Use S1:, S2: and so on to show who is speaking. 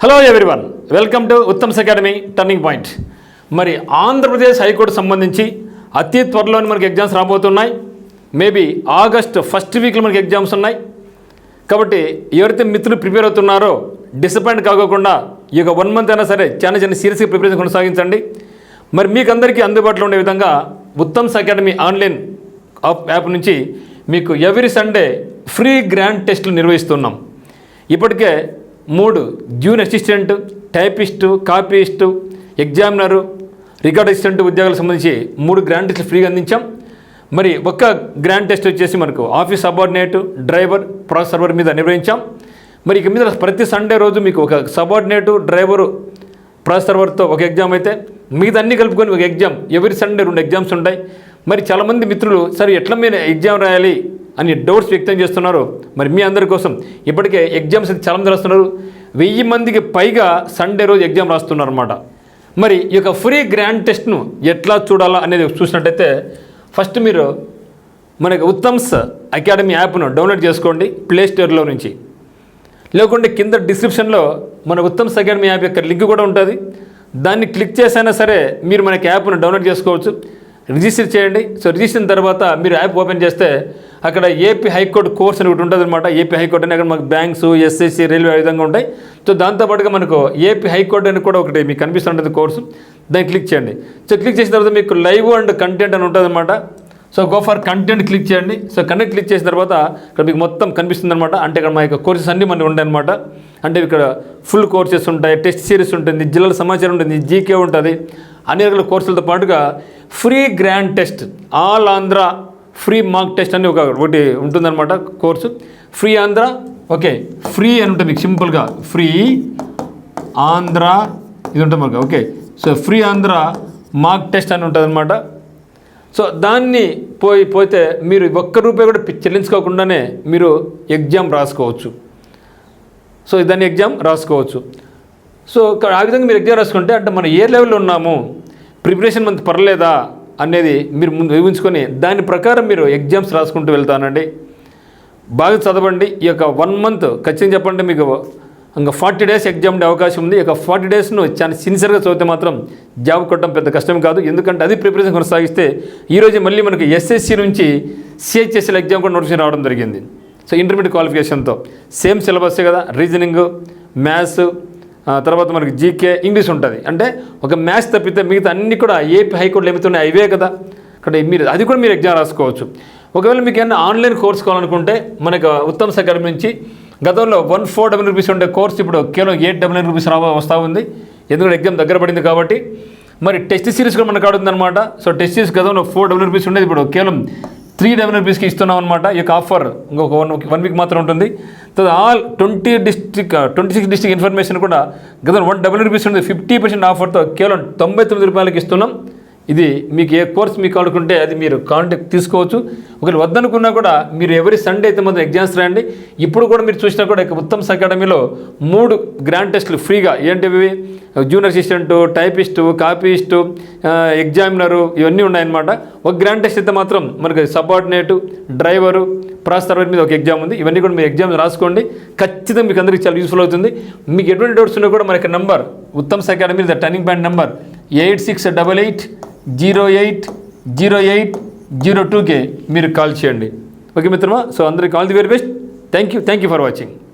S1: Hello everyone, welcome to Uttam's academy turning point. మరి Andhra Pradesh high court సంబంధించి అతి త్వరలోనే మనకి ఎగ్జామ్స్ రాబోతున్నాయి. మేబీ ఆగస్ట్ ఫస్ట్ వీక్లో మనకి ఎగ్జామ్స్ ఉన్నాయి. కాబట్టి ఎవరైతే మిత్రులు ప్రిపేర్ అవుతున్నారో డిసప్పాయింట్ కాకోకుండా ఈ యొక్క 1 మంత్ అయినా సరే చిన్న సీరియస్గా ప్రిపరేషన్ కొనసాగించండి. మరి మీకు అందరికీ అందుబాటులో ఉండే విధంగా ఉత్తమ్స్ అకాడమీ ఆన్లైన్ యాప్ నుంచి మీకు ఎవ్రీ సండే ఫ్రీ గ్రాండ్ టెస్టులు నిర్వహిస్తున్నాం. ఇప్పటికే 3 junior assistant, typist, copyist, examiner, record assistant ఉద్యోగాలకు సంబంధించి 3 గ్రాండ్ టెస్టులు ఫ్రీగా అందించాం. మరి ఒక్క గ్రాండ్ టెస్ట్ వచ్చేసి మనకు office subordinate, driver, process server మీద నిర్వహించాం. మరి ఇక మీద ప్రతి సండే రోజు మీకు ఒక సబార్డినేటు, డ్రైవరు, ప్రాసెస్ సర్వర్తో ఒక ఎగ్జామ్ అయితే మిగతా అన్ని కలుపుకొని ఒక ఎగ్జామ్. ఎవ్రీ సండే 2 ఎగ్జామ్స్ ఉంటాయి. మరి చాలామంది మిత్రులు సరే ఎట్లా మీరు ఎగ్జామ్ రాయాలి అని డౌట్స్ వ్యక్తం చేస్తున్నారు. మరి మీ అందరి కోసం ఇప్పటికే ఎగ్జామ్స్ అయితే చాలామంది రాస్తున్నారు. 1000 మందికి పైగా సండే రోజు ఎగ్జామ్ రాస్తున్నారు అన్నమాట. మరి ఈ యొక్క ఫ్రీ గ్రాండ్ టెస్ట్ను ఎట్లా చూడాలా అనేది చూసినట్టయితే ఫస్ట్ మీరు మనకి ఉత్తమ్స్ అకాడమీ యాప్ను డౌన్లోడ్ చేసుకోండి ప్లే స్టోర్లో నుంచి. లేకుంటే కింద డిస్క్రిప్షన్లో మన ఉత్తమ్స్ అకాడమీ యాప్ యొక్క లింక్ కూడా ఉంటుంది. దాన్ని క్లిక్ చేసైనా సరే మీరు మనకి యాప్ను డౌన్లోడ్ చేసుకోవచ్చు. రిజిస్టర్ చేయండి. సో రిజిస్టర్ అయిన తర్వాత మీరు యాప్ ఓపెన్ చేస్తే అక్కడ ఏపీ హైకోర్టు కోర్స్ అని ఒకటి ఉంటుంది అనమాట. ఏపీ హైకోర్టు అని అక్కడ మనకు బ్యాంక్స్, ఎస్ఎస్సి, రైల్వే విధంగా ఉంటాయి. సో దాంతోపాటుగా మనకు ఏపీ హైకోర్టు అని కూడా ఒకటి మీకు కనిపిస్తుంటుంది కోర్సు. దాన్ని క్లిక్ చేయండి. సో క్లిక్ చేసిన తర్వాత మీకు లైవ్ అండ్ కంటెంట్ అని ఉంటుంది అనమాట. So go for content click చేయండి. సో కంటెంట్ క్లిక్ చేసిన తర్వాత ఇక్కడ మీకు మొత్తం కనిపిస్తుంది అనమాట. అంటే ఇక్కడ మా యొక్క కోర్సెస్ అన్నీ మనకు ఉంటాయి అనమాట. అంటే ఇక్కడ ఫుల్ కోర్సెస్ ఉంటాయి, టెస్ట్ సిరీస్ ఉంటుంది, జిల్లాల సమాచారం ఉంటుంది, జీకే ఉంటుంది. అన్ని రకాల కోర్సులతో పాటుగా free grand test, all Andhra free mark test అని ఒకటి ఉంటుందన్నమాట course. Free Andhra, okay, free అని ఉంటుంది మీకు సింపుల్గా ఫ్రీ ఆంధ్ర ఇది ఉంటుంది మనకు. Okay, so free Andhra mark test అని ఉంటుంది అనమాట. సో దాన్ని పోతే మీరు ₹1 కూడా చెల్లించుకోకుండానే మీరు ఎగ్జామ్ రాసుకోవచ్చు. సో దాన్ని ఎగ్జామ్ రాసుకోవచ్చు. సో ఆ విధంగా మీరు ఎగ్జామ్ రాసుకుంటే అంటే మనం ఏ లెవెల్లో ఉన్నాము, ప్రిపరేషన్ మనకు పర్లేదా అనేది మీరు ముందు ఊహించుకొని దాని ప్రకారం మీరు ఎగ్జామ్స్ రాసుకుంటూ వెళ్తానండి. బాగా చదవండి. ఈ యొక్క 1 మంత్ ఖచ్చితంగా చెప్పండి మీకు ఇంకా 40 డేస్ ఎగ్జామ్ ఉండే అవకాశం ఉంది. ఈ యొక్క 40 డేస్ను చాలా సిన్సియర్గా చదివితే మాత్రం జాబ్ కొట్టడం పెద్ద కష్టం కాదు. ఎందుకంటే అది ప్రిపరేషన్ కొనసాగిస్తే ఈరోజు మళ్ళీ మనకి ఎస్ఎస్సి నుంచి సిహెచ్ఎస్ఎల్ ఎగ్జామ్ కూడా నోటిఫికేషన్ రావడం జరిగింది. సో ఇంటర్మీడియట్ క్వాలిఫికేషన్తో సేమ్ సిలబస్సే కదా, రీజనింగ్, మ్యాథ్స్, తర్వాత మనకి జీకే, ఇంగ్లీష్ ఉంటుంది. అంటే ఒక మ్యాథ్స్ తప్పితే మిగతా అన్నీ కూడా ఏపీ హైకోర్టులో ఏమవుతున్నాయి అవే కదా. అక్కడ మీరు అది కూడా మీరు ఎగ్జామ్ రాసుకోవచ్చు. ఒకవేళ మీకు ఏమైనా ఆన్లైన్ కోర్స్ కావాలనుకుంటే మనకు ఉత్తమ్స్ అకాడమీ నుంచి గతంలో ₹1400 ఉండే కోర్స్ ఇప్పుడు కేవలం ₹800 వస్తూ ఉంది. ఎందుకంటే ఎగ్జామ్ దగ్గర పడింది కాబట్టి. మరి టెస్ట్ సిరీస్ కూడా మనకు ఆడుతుందన్నమాట. సో టెస్ట్ సిరీస్ గతంలో ₹400 ఉండేది, ఇప్పుడు కేవలం ₹300కి ఇస్తున్నాం అనమాట. ఈ యొక్క ఆఫర్ ఇంకొక 1 వీక్ మాత్రం ఉంటుంది. తర్వాత ఆల్ 26 డిస్ట్రిక్ట్ ఇన్ఫర్మేషన్ కూడా గతంలో ₹100 ఉంది. 50% ఆఫర్తో కేవలం ₹99 ఇస్తున్నాం. ఇది మీకు ఏ కోర్స్ మీకు అనుకుంటే అది మీరు కాంటాక్ట్ తీసుకోవచ్చు. ఒకవేళ వద్దనుకున్నా కూడా మీరు ఎవరి సండే అయితే మొదలు ఎగ్జామ్స్ రాయండి. ఇప్పుడు కూడా మీరు చూసినా కూడా ఉత్తమ్స్ అకాడమీలో 3 గ్రాండ్ టెస్టులు ఫ్రీగా ఏంటివి, junior assistant, typist, copyist, examiner ఇవన్నీ ఉన్నాయన్నమాట. ఒక గ్రాండ్ టెస్ట్ అయితే మాత్రం మనకి సబార్డినేటు, డ్రైవరు, ప్రాసెస్ సర్వర్ మీద ఒక ఎగ్జామ్ ఉంది. ఇవన్నీ కూడా మీరు ఎగ్జామ్స్ రాసుకోండి. ఖచ్చితంగా మీకు అందరికీ చాలా యూస్ఫుల్ అవుతుంది. మీకు ఎటువంటి డౌట్స్ ఉన్నా కూడా మనకి number Uttam's academy the turning point number 8688080802కి మీరు కాల్ చేయండి. ఓకే మిత్రమా. సో అందరికీ all the very best. Thank you for watching.